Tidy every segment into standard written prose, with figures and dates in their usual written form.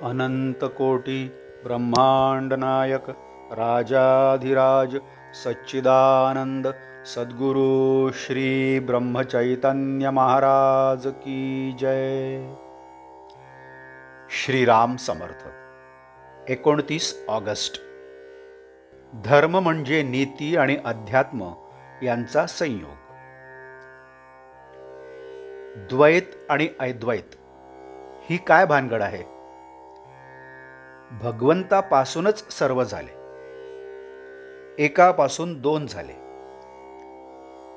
अनंतकोटी ब्रह्मांड नायक राजाधिराज सच्चिदानंद सद्गुरु श्री ब्रह्मचैतन्य महाराज की जय। श्रीराम समर्थ। 29 ऑगस्ट। धर्म म्हणजे नीती आणि अध्यात्म यांचा संयोग। द्वैत आणि अद्वैत ही काय भानगड आहे? भगवंतापासूनच सर्व झाले, एकापासून दोन झाले।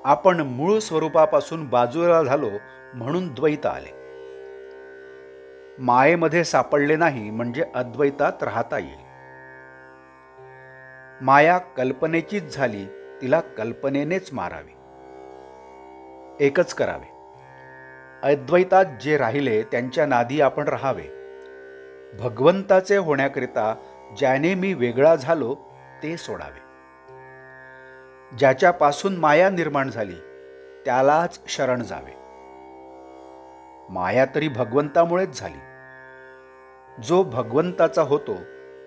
आपण मूळ स्वरूपापासून बाजूला झालो म्हणून द्वैत आले। मायेमध्ये सापडले नाही म्हणजे अद्वैतात राहता येईल। माया कल्पनेचीच झाली, तिला कल्पनेनेच मारावे, एकच करावे। अद्वैतात जे राहिले त्यांच्या नादी आपण राहावे। भगवंताचे होण्याकरिता ज्याने मी वेगळा झालो ते सोडावे। ज्याच्यापासून माया निर्माण झाली त्यालाच शरण जावे। माया तरी भगवंतामुळेच झाली। जो भगवंताचा होतो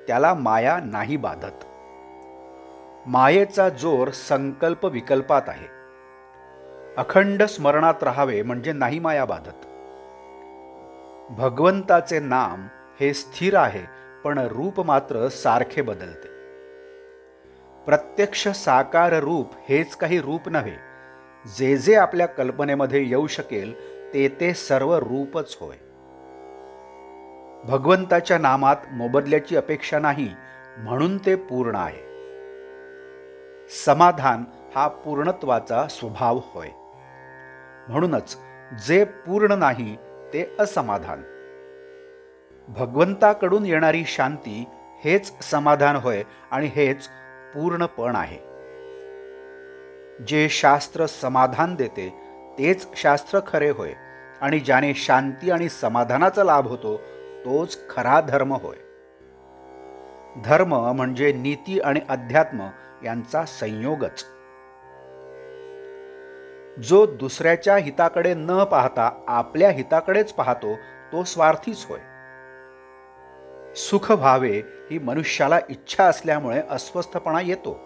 त्याला माया नाही बाधत। मायेचा जोर संकल्प विकल्पात आहे। अखंड स्मरणात राहावे म्हणजे नाही माया बाधत। भगवंताचे नाम हे स्थिर आहे, पण रूप मात्र सारखे बदलते। प्रत्यक्ष साकार रूप हेच काही रूप नव्हे। जे जे आपल्या कल्पनेमध्ये येऊ शकेल ते ते सर्व रूपच होय। भगवंताच्या नामात मोबदल्याची अपेक्षा नाही म्हणून ते पूर्ण आहे। समाधान हा पूर्णत्वाचा स्वभाव होय। म्हणूनच जे पूर्ण नाही ते असमाधान। भगवंताकडून येणारी शांती हेच समाधान होय आणि हेच पूर्णपण आहे। जे शास्त्र समाधान देते तेच शास्त्र खरे होय आणि ज्याने शांती आणि समाधानाचा लाभ होतो तोच खरा धर्म होय। धर्म म्हणजे नीती आणि अध्यात्म यांचा संयोगच। जो दुसऱ्याच्या हिताकडे न पाहता आपल्या हिताकडेच पाहतो तो स्वार्थीच होय। सुख व्हावे ही मनुष्याला इच्छा असल्यामुळे अस्वस्थपणा येतो।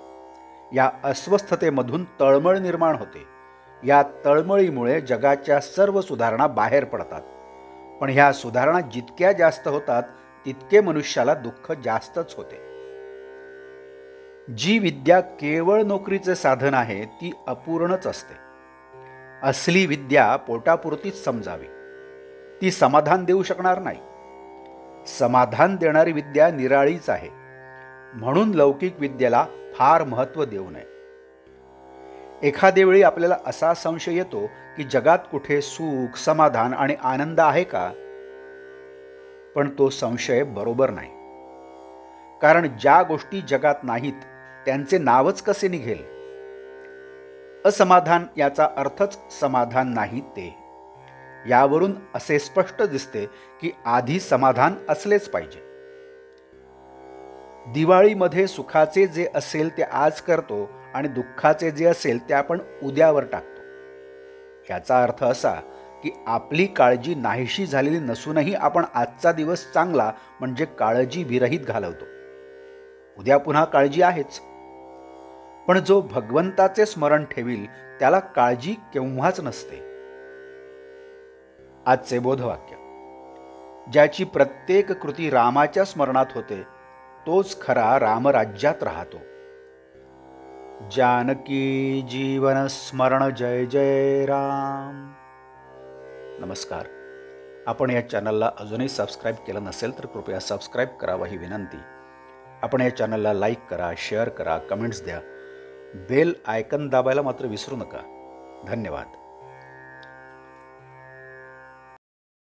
या अस्वस्थतेमधून तळमळ निर्माण होते। या तळमळीमुळे जगाच्या सर्व सुधारणा बाहेर पडतात। पण ह्या सुधारणा जितक्या जास्त होतात तितके मनुष्याला दुःख जास्तच होते। जी विद्या केवळ नोकरीचे साधन आहे ती अपूर्णच असते। असली विद्या पोटापुरतीच समजावी, ती समाधान देऊ शकणार नाही। समाधान देणारी विद्या निराळीच आहे, म्हणून लौकिक विद्येला फार महत्त्व देऊ नये। एखाद्या वेळी आपल्याला असा संशय येतो की जगात कुठे सुख, समाधान आणि आनंद आहे का? पण तो संशय बरोबर नाही। कारण ज्या गोष्टी जगात नाहीत त्यांचे नावच कसे निघेल? असमाधान याचा अर्थच समाधान नाही ते। यावरून असे स्पष्ट दिसते की आधी समाधान असलेच पाहिजे। दिवाळीमध्ये सुखाचे जे असेल ते आज करतो आणि दुःखाचे जे असेल ते आपण उद्यावर टाकतो। याचा अर्थ असा की आपली काळजी नाहीशी झालेली नसूनही आपण आजचा दिवस चांगला म्हणजे काळजी विरहित घालवतो। उद्या पुन्हा काळजी आहेच। पण जो भगवंताचे स्मरण ठेवील त्याला काळजी केव्हाच नसते। आजचे बोधवाक्य। ज्याची प्रत्येक कृती रामाच्या स्मरणात होते तोच खरा रामराज्यात राहतो। जानकी जीवन स्मरण जय जय राम। नमस्कार। आपण या चॅनलला अजूनही सबस्क्राईब केलं नसेल तर कृपया सबस्क्राईब करावं ही विनंती। आपण या चॅनलला लाईक करा, शेअर करा, कमेंट्स द्या। बेल आयकन दाबायला मात्र विसरू नका। धन्यवाद।